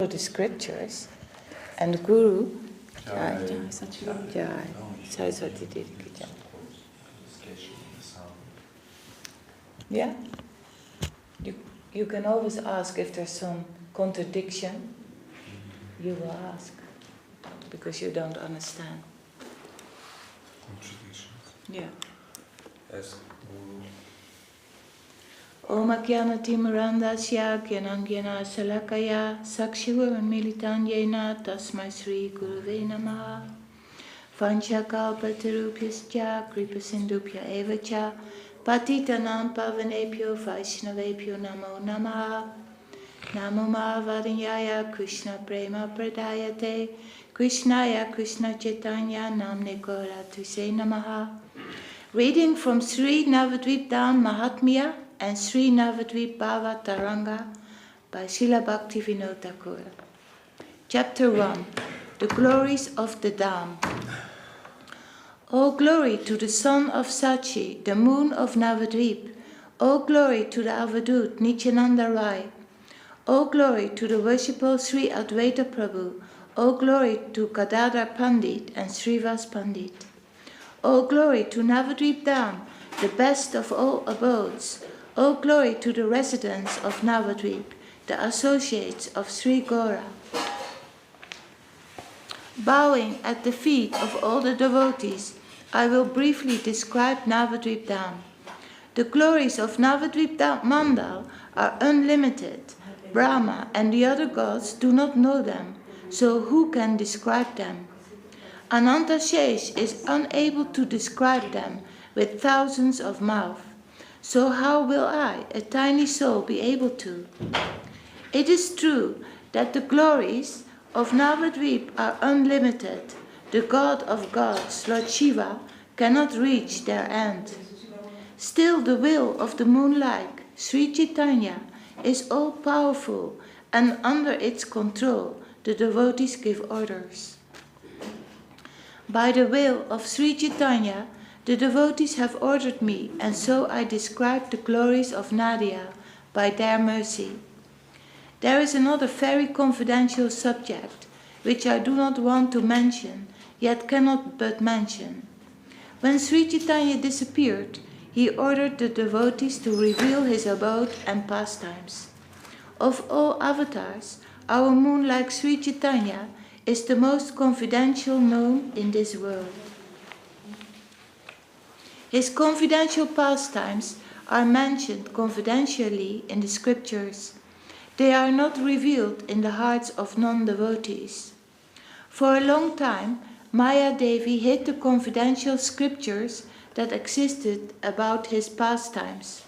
the scriptures, and the Guru, Jai, Saraswati Didi ki Jai. Yeah? You can always ask if there's some contradiction. You will ask, because you don't understand. Contradictions? Yeah. Ask Guru. Om Akyana Timurandasya Gyanangyana Salakaya Sakshivur Militanyena Tasmai Sri Guruve Namaha Vanchakalpatarupyascha Kripasindupya Evacha Patitanam Pavanepyo Vaishnavepyo Namo Namaha Namo Mahavadanyaya Krishna Prema Pradayate Krishnaya Krishna Chaitanya Namne Goratuse Namaha. Reading from Sri Navadvip Dham Mahatmya and Sri Navadvip Bhava Taranga by Srila Bhakti Vinod Thakur. Chapter 1. The Glories of the Dham. All glory to the son of Sachi, the moon of Navadvip. All glory to the Avadut Nityananda Rai. All glory to the worshipful Sri Advaita Prabhu. All glory to Gadadhar Pandit and Srivas Pandit. All glory to Navadvip Dham, the best of all abodes. All glory to the residents of Navadvip, the associates of Sri Gora. Bowing at the feet of all the devotees, I will briefly describe Navadvip Dham. The glories of Navadvip Mandal are unlimited. Brahma and the other gods do not know them, so who can describe them? Ananta Shesh is unable to describe them with thousands of mouths. So how will I, a tiny soul, be able to? It is true that the glories of Navadvip are unlimited. The God of gods, Lord Shiva, cannot reach their end. Still the will of the moon-like, Sri Chaitanya, is all-powerful, and under its control the devotees give orders. By the will of Sri Chaitanya, the devotees have ordered me, and so I describe the glories of Nadia by their mercy. There is another very confidential subject, which I do not want to mention, yet cannot but mention. When Sri Chaitanya disappeared, he ordered the devotees to reveal his abode and pastimes. Of all avatars, our moon-like Sri Chaitanya is the most confidential known in this world. His confidential pastimes are mentioned confidentially in the scriptures. They are not revealed in the hearts of non-devotees. For a long time, Maya Devi hid the confidential scriptures that existed about his pastimes.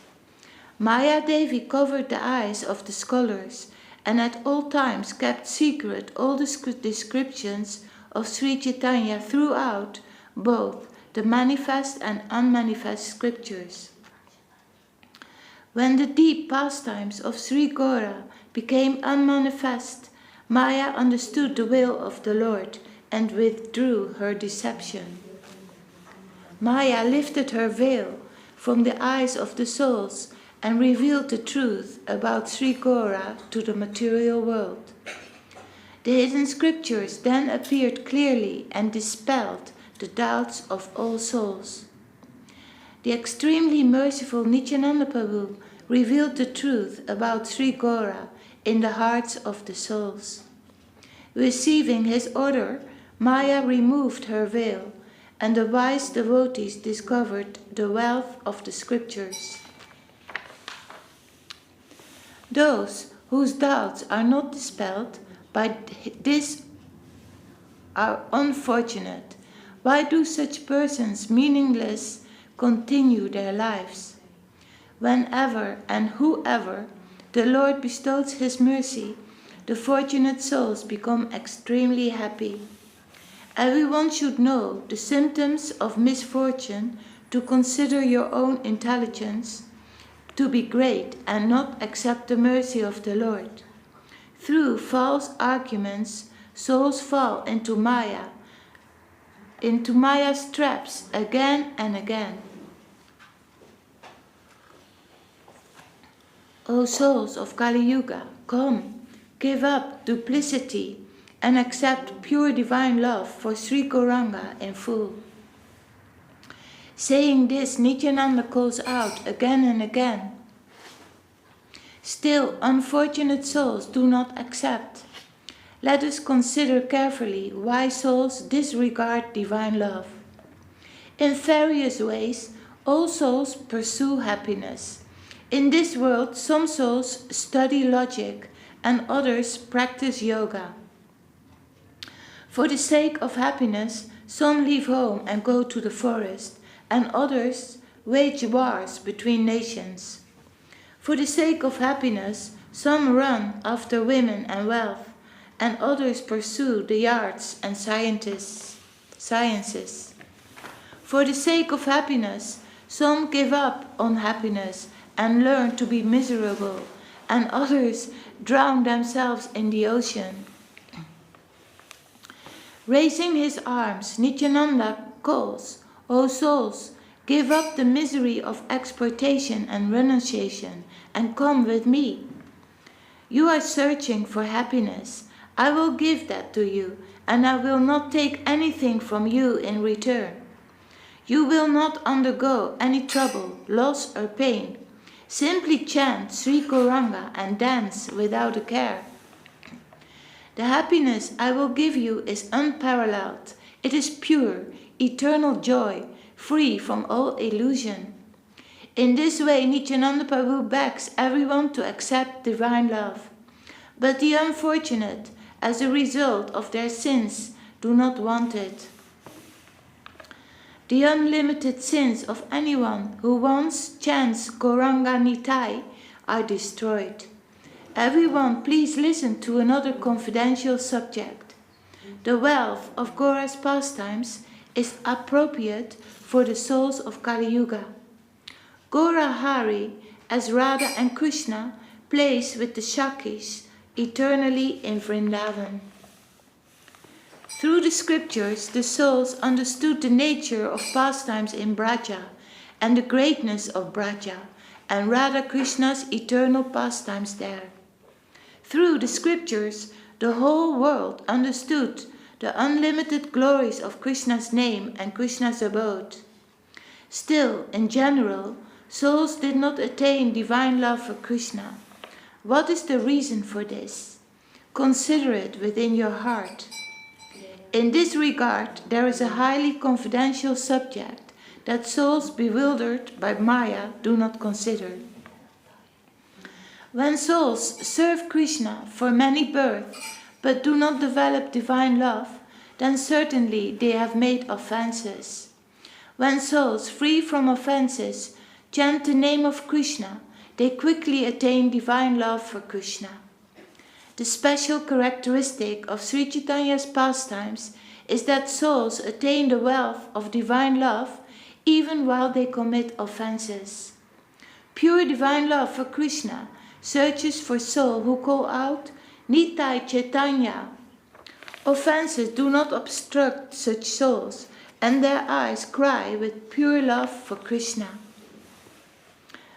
Maya Devi covered the eyes of the scholars and at all times kept secret all the descriptions of Sri Chaitanya throughout both the manifest and unmanifest scriptures. When the deep pastimes of Sri Gora became unmanifest, Maya understood the will of the Lord and withdrew her deception. Maya lifted her veil from the eyes of the souls and revealed the truth about Sri Gora to the material world. The hidden scriptures then appeared clearly and dispelled the doubts of all souls. The extremely merciful Nityananda Prabhu revealed the truth about Sri Gora in the hearts of the souls. Receiving his order, Maya removed her veil, and the wise devotees discovered the wealth of the scriptures. Those whose doubts are not dispelled by this are unfortunate. Why do such persons meaningless continue their lives? Whenever and whoever the Lord bestows his mercy, the fortunate souls become extremely happy. Everyone should know the symptoms of misfortune, to consider your own intelligence to be great and not accept the mercy of the Lord. Through false arguments, souls fall into Maya's traps again and again. O souls of Kali Yuga, come, give up duplicity and accept pure divine love for Sri Gauranga in full. Saying this, Nityananda calls out again and again. Still, unfortunate souls do not accept. Let us consider carefully why souls disregard divine love. In various ways, all souls pursue happiness. In this world, some souls study logic and others practice yoga. For the sake of happiness, some leave home and go to the forest, and others wage wars between nations. For the sake of happiness, some run after women and wealth, and others pursue the arts and sciences. For the sake of happiness, some give up on happiness and learn to be miserable, and others drown themselves in the ocean. Raising his arms, Nityananda calls, O souls, give up the misery of exploitation and renunciation, and come with me. You are searching for happiness. I will give that to you, and I will not take anything from you in return. You will not undergo any trouble, loss or pain. Simply chant Sri Gauranga and dance without a care. The happiness I will give you is unparalleled. It is pure, eternal joy, free from all illusion. In this way, Nityananda Prabhu begs everyone to accept divine love. But the unfortunate, as a result of their sins, do not want it. The unlimited sins of anyone who once chants Gauranga Nitai are destroyed. Everyone, please listen to another confidential subject. The wealth of Gaura's pastimes is appropriate for the souls of Kali Yuga. Gaura Hari, as Radha and Krishna, plays with the Shakis eternally in Vrindavan. Through the scriptures, the souls understood the nature of pastimes in Braja and the greatness of Braja and Radha Krishna's eternal pastimes there. Through the scriptures, the whole world understood the unlimited glories of Krishna's name and Krishna's abode. Still, in general, souls did not attain divine love for Krishna. What is the reason for this? Consider it within your heart. In this regard, there is a highly confidential subject that souls bewildered by Maya do not consider. When souls serve Krishna for many births but do not develop divine love, then certainly they have made offenses. When souls free from offenses chant the name of Krishna, they quickly attain divine love for Krishna. The special characteristic of Sri Chaitanya's pastimes is that souls attain the wealth of divine love even while they commit offenses. Pure divine love for Krishna searches for souls who call out, Nitai Chaitanya. Offenses do not obstruct such souls, and their eyes cry with pure love for Krishna.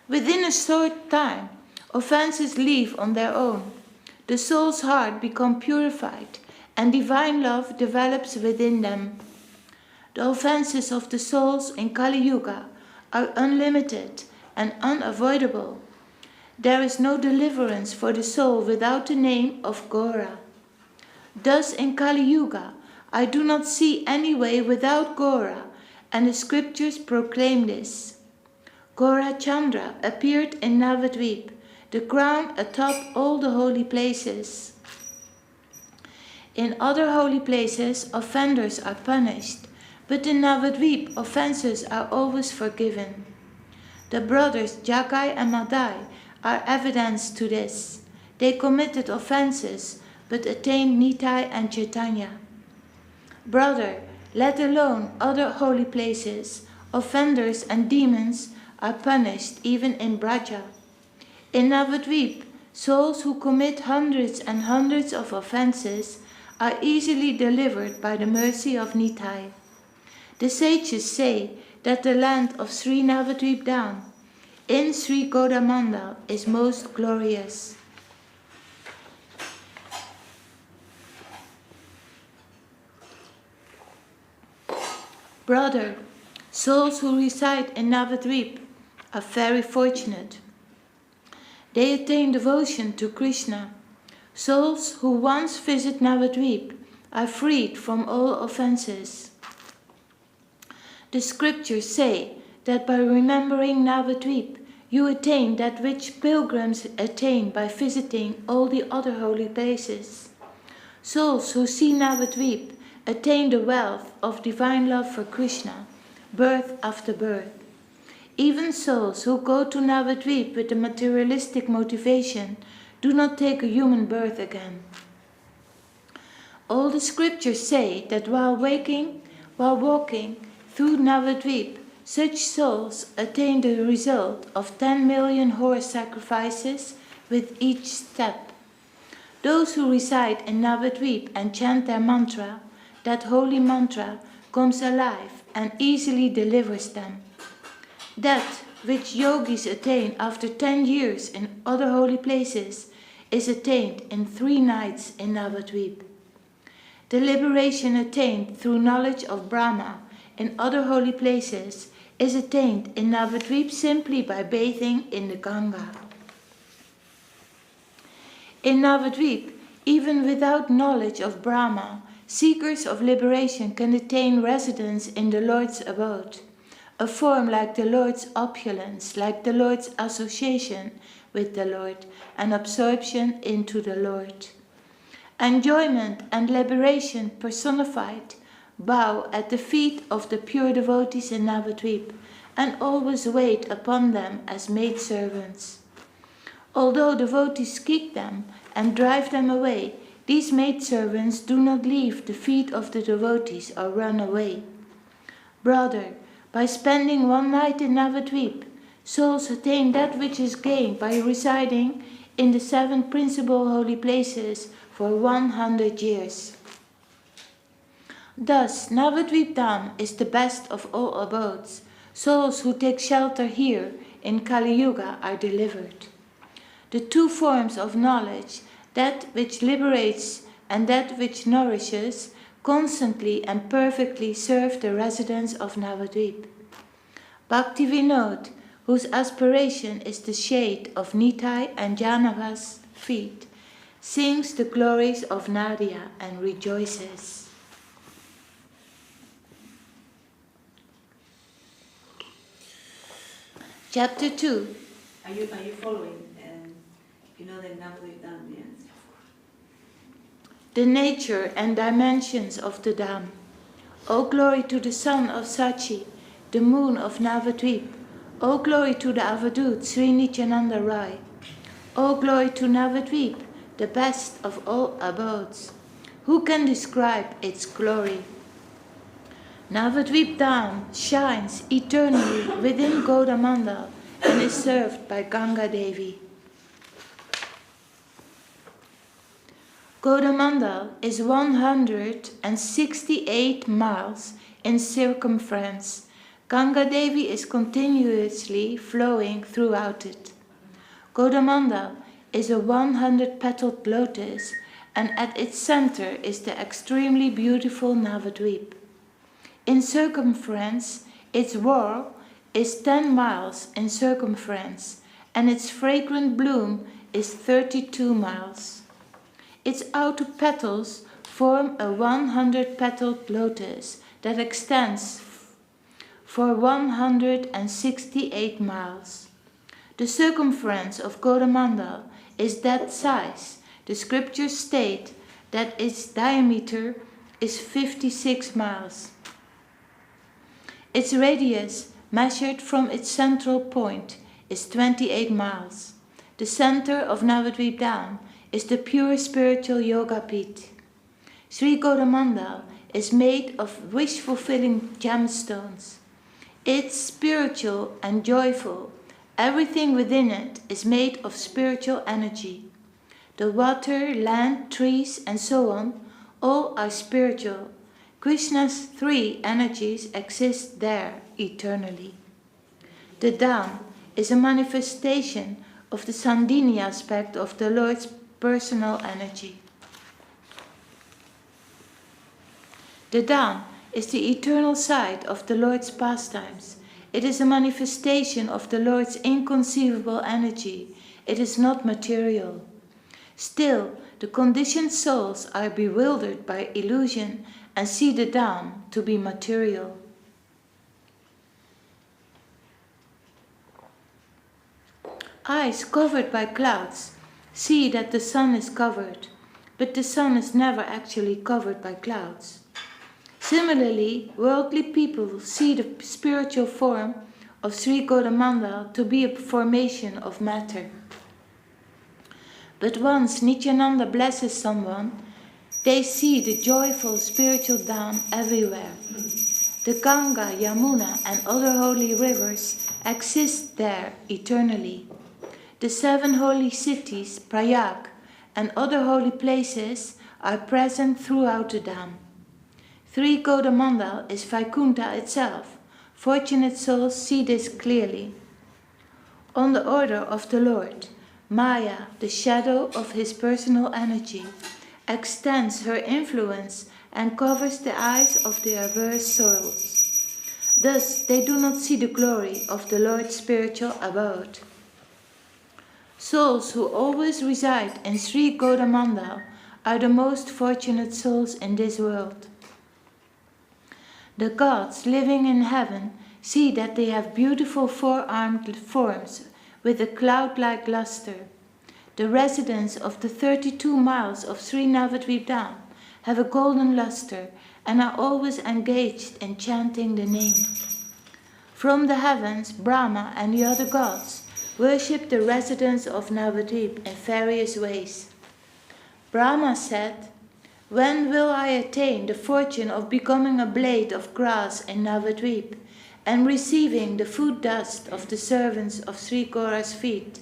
Within a short time, offenses leave on their own. The soul's heart becomes purified, and divine love develops within them. The offenses of the souls in Kali Yuga are unlimited and unavoidable. There is no deliverance for the soul without the name of Gaura. Thus in Kali Yuga, I do not see any way without Gaura, and the scriptures proclaim this. Gaura Chandra appeared in Navadvip, the crown atop all the holy places. In other holy places, offenders are punished, but in Navadvip, offenses are always forgiven. The brothers Jagai and Madai are evidence to this. They committed offenses, but attained Nitai and Chaitanya. Brother, let alone other holy places, offenders and demons are punished even in Braja. In Navadvip, souls who commit hundreds and hundreds of offenses are easily delivered by the mercy of Nitai. The sages say that the land of Sri Navadvip Dham in Sri Godamandal is most glorious. Brother, souls who reside in Navadvip are very fortunate. They attain devotion to Krishna. Souls who once visit Navadvip are freed from all offenses. The scriptures say that by remembering Navadvip, you attain that which pilgrims attain by visiting all the other holy places. Souls who see Navadvip attain the wealth of divine love for Krishna, birth after birth. Even souls who go to Navadvip with a materialistic motivation do not take a human birth again. All the scriptures say that while walking through Navadvip, such souls attain the result of 10 million horse sacrifices with each step. Those who reside in Navadvip and chant their mantra, that holy mantra comes alive and easily delivers them. That which yogis attain after 10 years in other holy places is attained in 3 nights in Navadvip. The liberation attained through knowledge of Brahma in other holy places is attained in Navadvip simply by bathing in the Ganga. In Navadvip, even without knowledge of Brahma, seekers of liberation can attain residence in the Lord's abode, a form like the Lord's opulence, like the Lord's association with the Lord, and absorption into the Lord. Enjoyment and liberation personified bow at the feet of the pure devotees in Navadvip and always wait upon them as maidservants. Although devotees kick them and drive them away, these maidservants do not leave the feet of the devotees or run away. Brother, by spending 1 night in Navadvip, souls attain that which is gained by residing in the 7 principal holy places for 100 years. Thus, Navadvip Dham is the best of all abodes. Souls who take shelter here in Kali Yuga are delivered. The 2 forms of knowledge, that which liberates and that which nourishes, constantly and perfectly serve the residents of Navadvip. Bhakti Vinod, whose aspiration is the shade of Nitai and Janava's feet, sings the glories of Nadia and rejoices. Chapter 2. Are you following? You know that now we've done, yes? The nature and dimensions of the Dham. O glory to the son of Sachi, the moon of Navadvip. O glory to the Avadut Sri Nityananda Rai. O glory to Navadvip, the best of all abodes. Who can describe its glory? Navadvip Dham shines eternally within Gaudamandal and is served by Ganga Devi. Gaudamandal is 168 miles in circumference. Ganga Devi is continuously flowing throughout it. Gaudamandal is a 100-petaled lotus, and at its center is the extremely beautiful Navadvip. In circumference, its whorl is 10 miles in circumference, and its fragrant bloom is 32 miles. Its outer petals form a 100-petaled lotus that extends for 168 miles. The circumference of Gaudamandal is that size. The scriptures state that its diameter is 56 miles. Its radius, measured from its central point, is 28 miles. The center of Navadvip Dham is the pure spiritual Yoga Pit. Sri Gaudamandal is made of wish-fulfilling gemstones. It's spiritual and joyful. Everything within it is made of spiritual energy. The water, land, trees, and so on, all are spiritual. Krishna's 3 energies exist there eternally. The Dham is a manifestation of the Sandhini aspect of the Lord's personal energy. The Dham is the eternal side of the Lord's pastimes. It is a manifestation of the Lord's inconceivable energy. It is not material. Still, the conditioned souls are bewildered by illusion and see the Dham to be material. Eyes covered by clouds see that the sun is covered, but the sun is never actually covered by clouds. Similarly, worldly people see the spiritual form of Sri Gaudamanda to be a formation of matter. But once Nityananda blesses someone, they see the joyful spiritual Dham everywhere. The Ganga, Yamuna and other holy rivers exist there eternally. The 7 holy cities, Prayag, and other holy places are present throughout the Dham. Sri Gaudamanda is Vaikuntha itself. Fortunate souls see this clearly. On the order of the Lord, Maya, the shadow of his personal energy, extends her influence and covers the eyes of the averse souls. Thus, they do not see the glory of the Lord's spiritual abode. Souls who always reside in Sri Gaudamanda are the most fortunate souls in this world. The gods living in heaven see that they have beautiful four-armed forms with a cloud-like luster. The residents of the 32 miles of Sri Navadvip Dham have a golden luster and are always engaged in chanting the name. From the heavens, Brahma and the other gods worship the residents of Navadvip in various ways. Brahma said, "When will I attain the fortune of becoming a blade of grass in Navadvip and receiving the food dust of the servants of Sri Gaura's feet?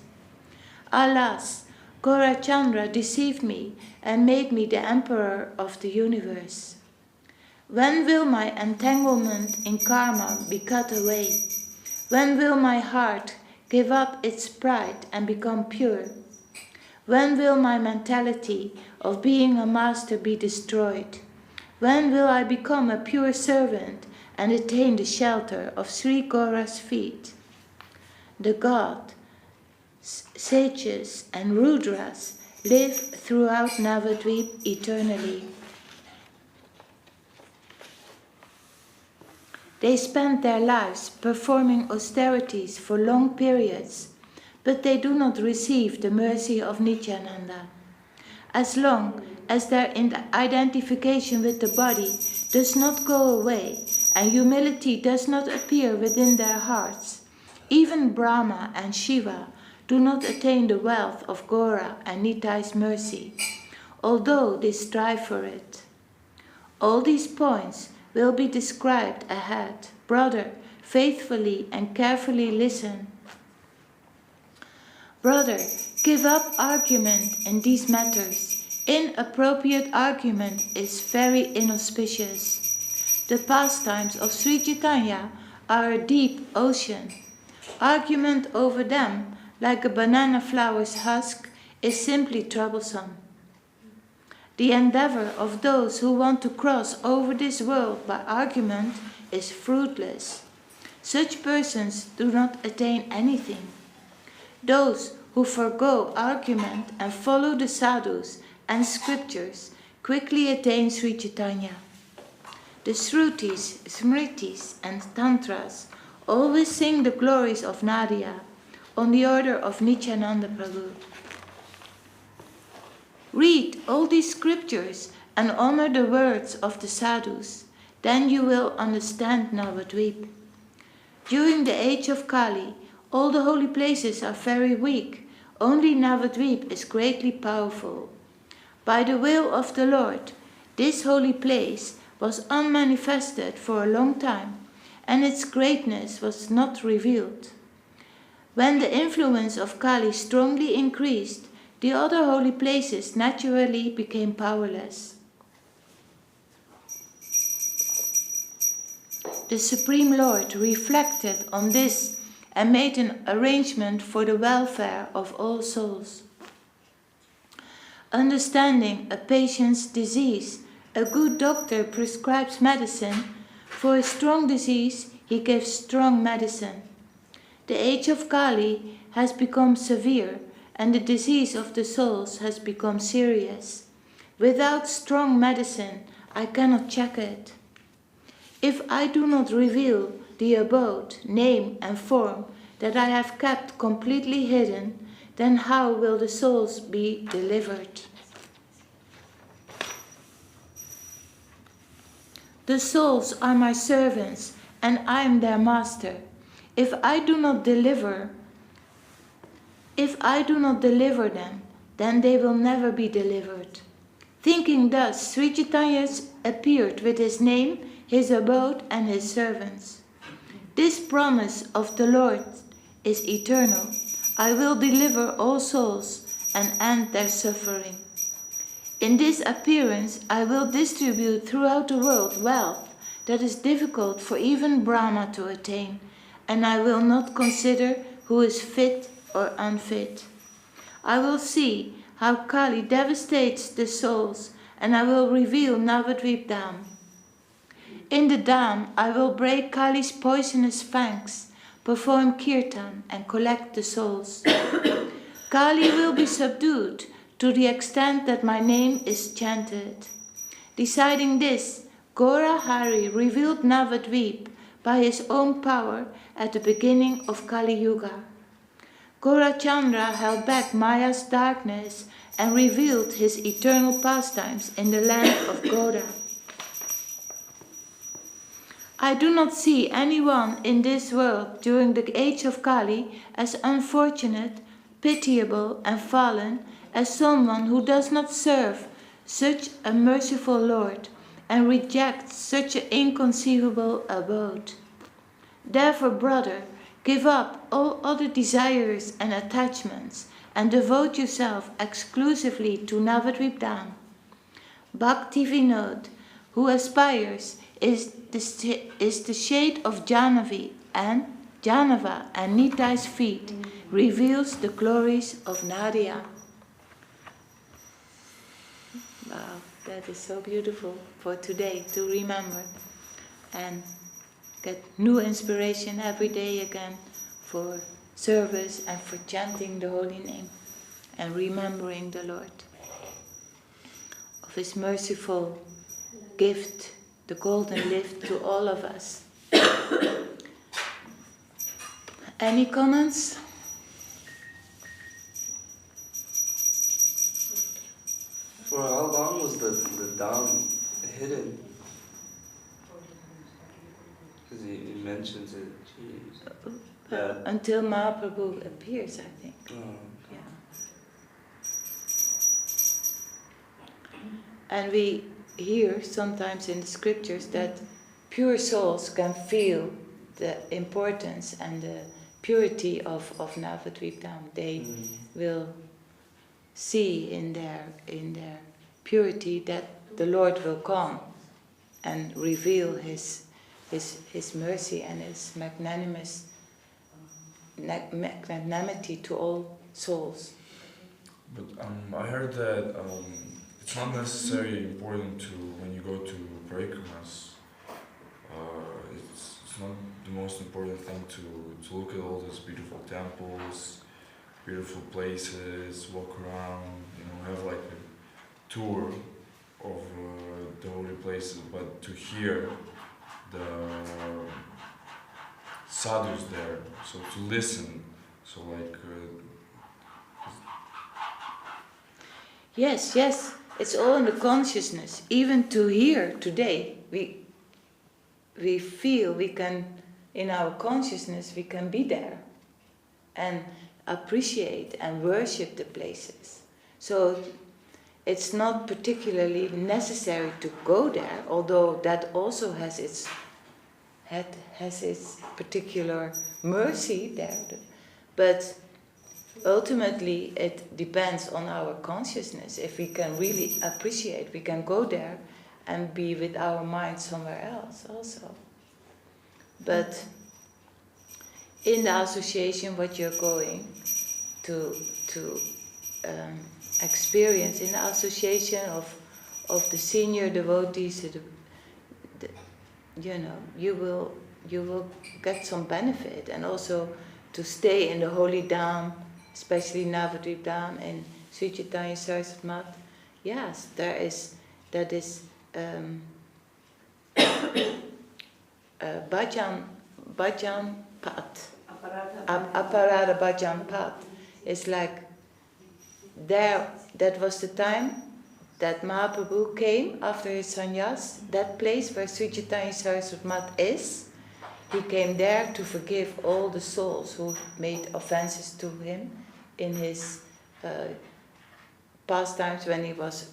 Alas, Gaurachandra deceived me and made me the emperor of the universe. When will my entanglement in karma be cut away? When will my heart give up its pride and become pure? When will my mentality of being a master be destroyed? When will I become a pure servant and attain the shelter of Sri Gaura's feet?" The god, sages and rudras live throughout Navadvip eternally. They spend their lives performing austerities for long periods, but they do not receive the mercy of Nityananda. As long as their identification with the body does not go away and humility does not appear within their hearts, even Brahma and Shiva do not attain the wealth of Gaura and Nitai's mercy, although they strive for it. All these points will be described ahead. Brother, faithfully and carefully listen. Brother, give up argument in these matters. Inappropriate argument is very inauspicious. The pastimes of Sri Chaitanya are a deep ocean. Argument over them, like a banana flower's husk, is simply troublesome. The endeavor of those who want to cross over this world by argument is fruitless. Such persons do not attain anything. Those who forego argument and follow the sadhus and scriptures quickly attain Sri Chaitanya. The Shrutis, Smritis and Tantras always sing the glories of Nadia on the order of Nityananda Prabhu. Read all these scriptures and honor the words of the sadhus, then you will understand Navadvip. During the age of Kali, all the holy places are very weak, only Navadvip is greatly powerful. By the will of the Lord, this holy place was unmanifested for a long time, and its greatness was not revealed. When the influence of Kali strongly increased, the other holy places naturally became powerless. The Supreme Lord reflected on this and made an arrangement for the welfare of all souls. Understanding a patient's disease, a good doctor prescribes medicine For a strong disease, he gives strong medicine. The age of Kali has become severe, and the disease of the souls has become serious. Without strong medicine, I cannot check it. If I do not reveal the abode, name, and form that I have kept completely hidden, then how will the souls be delivered? The souls are my servants, and I am their master. If I do not deliver them, then they will never be delivered. Thinking thus, Sri Chaitanya appeared with his name, his abode, and his servants. This promise of the Lord is eternal. I will deliver all souls and end their suffering. In this appearance, I will distribute throughout the world wealth that is difficult for even Brahma to attain, and I will not consider who is fit or unfit. I will see how Kali devastates the souls, and I will reveal Navadvip Dham. In the Dham, I will break Kali's poisonous fangs, perform kirtan, and collect the souls. Kali will be subdued to the extent that my name is chanted. Deciding this, Gora Hari revealed Navadvip by his own power at the beginning of Kali Yuga. Gorachandra held back Maya's darkness and revealed his eternal pastimes in the land of Goda. I do not see anyone in this world during the age of Kali as unfortunate, pitiable, and fallen as someone who does not serve such a merciful Lord and rejects such an inconceivable abode. Therefore, brother, give up all other desires and attachments and devote yourself exclusively to Navadvip Dham. Bhakti Vinod, who aspires, is the shade of Janava and Nitai's feet, reveals the glories of Nadia. Wow, that is so beautiful for today to remember and get new inspiration every day again for service and for chanting the holy name and remembering the Lord of His merciful gift, the golden lift to all of us. Any comments? For how long was the Dham hidden? Because he mentions it. Until Mahaprabhu appears, I think. Oh. Yeah. And we hear sometimes in the scriptures that pure souls can feel the importance and the purity of Navadvip Dham. They will see in their purity that the Lord will come and reveal His mercy and His magnanimity to all souls. But I heard that it's not necessarily important to, when you go to parikramas, it's not the most important thing to look at all these beautiful temples, beautiful places, walk around, have like a tour of the holy places, but to hear the sadhus there, so to listen, so like... Yes, it's all in the consciousness. Even to hear today, we feel we can, in our consciousness, we can be there and appreciate and worship the places. So it's not particularly necessary to go there, although that also has its particular mercy there. But ultimately it depends on our consciousness. If we can really appreciate, we can go there and be with our mind somewhere else also. But in the association, what you're going to experience, in the association of the senior devotees, you will get some benefit, and also to stay in the holy Dham, especially Navadvip Dham and Sri Chaitanya Saraswat Math. Yes, that is bhajan path. Aparada bhajan path. It's like there. That was the time that Mahaprabhu came after his sannyas. That place where Sri Chaitanya Saraswat Math is, he came there to forgive all the souls who made offenses to him in his pastimes when he was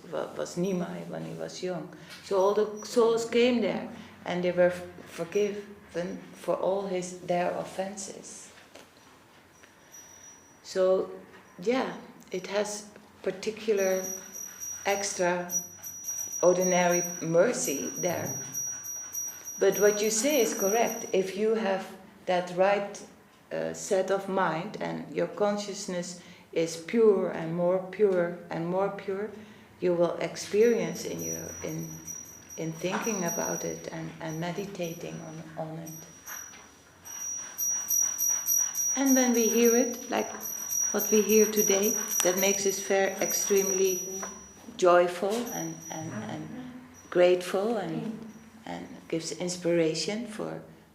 Nimai, when he was young. So all the souls came there, and they were forgiven for all their offenses. So, yeah, it has particular extraordinary mercy there. But what you say is correct. If you have that right set of mind, and your consciousness is pure and more pure and more pure, you will experience in thinking about it and meditating on it. And when we hear it, like what we hear today, that makes us extremely joyful and grateful and gives inspiration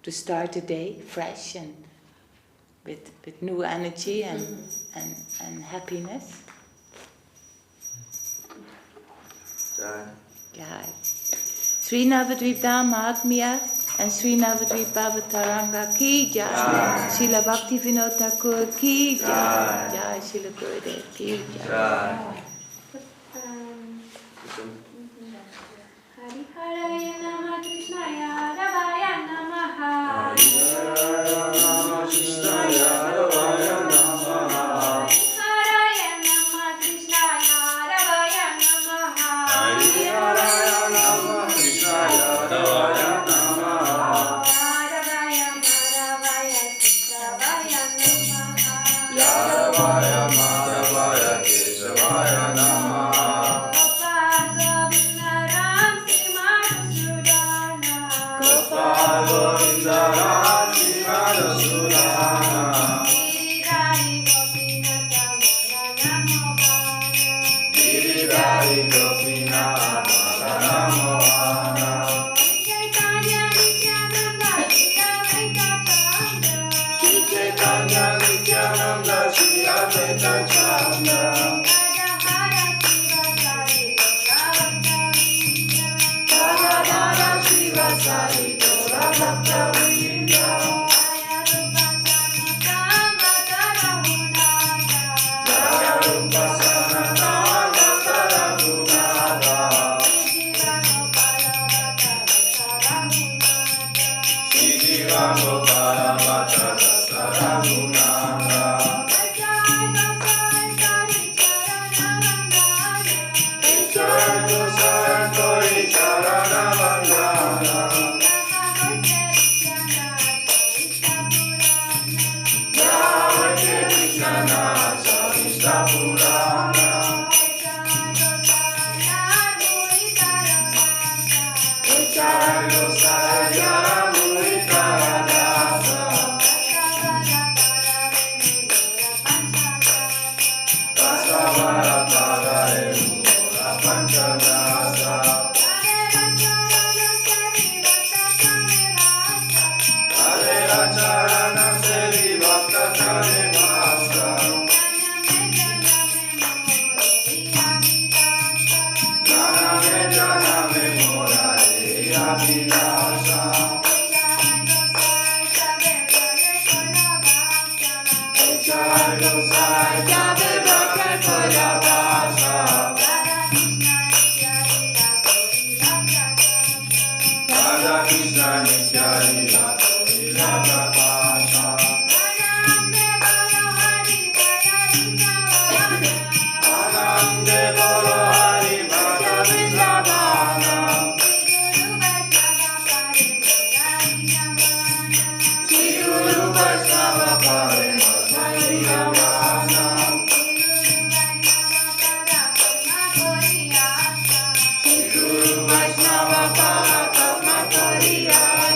to start the day fresh and with new energy and happiness. Jai. Jai. Sri Navadvip Dham Mahatmya and Sri Navadvip Bhavataranga ki jai. Srila Bhakti Vinod Thakur ki jai. Jai Srila Gurudev ki jai. Hari Haraya Namah Krishnaya Ravaya Namaha. Krishnaya Ravaya Namaha. Haraya Namah Krishnaya Ravaya Namaha. Haraya Namah Krishnaya Ravaya Namaha. Ravaya Madhavaya Keshavaya Namaha. Ravaya Madhavaya Keshavaya Namaha. Govinda Rati Madhusudana. Giridhari Gopinath Madana Mohana. Chaitanya Nityananda Shri Advaita Chanda. Radha Shiva Sari Dora Bhakta Vrinda. Jaya Rupa Sanatana Vatara Gunada. Shri Jiva Gopala Vatara Saragunada. Jai Gosai Kori Charana Vandana. Jai Krishna Savista Purana. Jai Gosai Jara Murikara Dasa. Vasavara Pada Emura Panchanasa. Hare Charana Sevi Bhakta Chare Bhasa. Janame Mora Eya Vilasa. Jai Gosai Jave Bhakta Koya Vasa. Radha Krishna Nitya Lila Lila Prabhasa. Anande Bolo Hari Bhaja Vrindavana. Shri Guru Vaishnava Pare Madhuri Yamana. Shri Guru Vaishnava Pare Madhuri Yamana.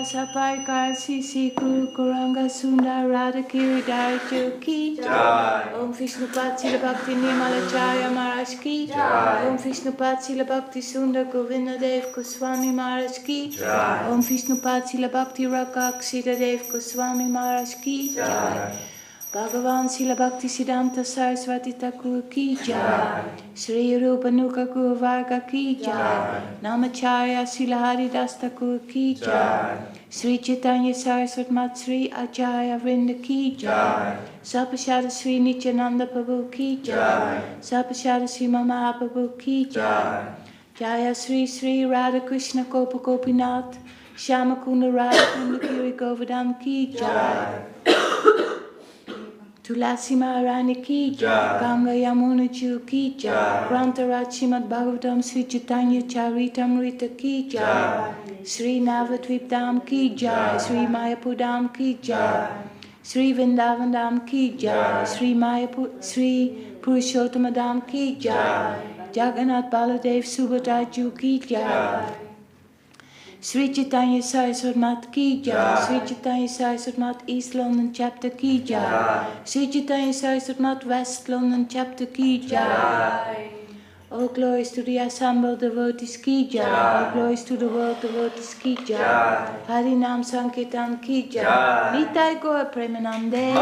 Sapai Karsi Siku Kuranga Sundar Radha Kiridari Ki Jai. Om Vishnupat Sila Bhakti Nimalacharya Maharaj Ki Jai. Om Vishnupat Sila Bhakti Sundar Govinda Dev Goswami Maharaj Ki Jai. Om Vishnupat Sila Bhakti Rakak Sila Dev Goswami Maharaj Ki Jai. Bhagavan Sila Bhakti Siddhanta Saraswati Thakur Ki Jai. Sri Rupa Nuka Guru Varga Ki Jai. Namacharya Sila Haridas Thakur Ki Jai. Sri Chaitanya Saraswat Mat Sri Acharya Vrinda Ki Jai. Sapashada Sri Nityananda Prabhu Ki Jai. Sapashada Sri Mahaprabhu Ki Jai. Jaya Sri Sri Radha Krishna Gopa Gopinath Shama Kunda Radha Kunda Giri Govardhan Ki Jai. Tulasi Maharani Ki Jai. Ganga Yamuna Ju Ki Jai. Grantaraj Srimad Bhagavatam Sri Chaitanya Charitamrita Ki Jai. Sri Navadvip Dham Ki Jai. Sri Mayapur Dham Ki Jai. Sri Vrindavan Dham Ki Jai. Sri Purushottama Dham Ki Jai. Jagannath Baladev Subhadra Ju Ki Jai. Sri Chaitanya Saraswat Mat Ki Jai. Sri Chaitanya Saraswat Mat East London Chapter Ki Jai. Sri Chaitanya Saraswat Mat West London Chapter Ki Jai. All glories to the assembled devotees Ki Jai. All glories to the world devotees Ki Jai. Harinam Sankirtan Ki Jai. Nitai Gaur Premanande.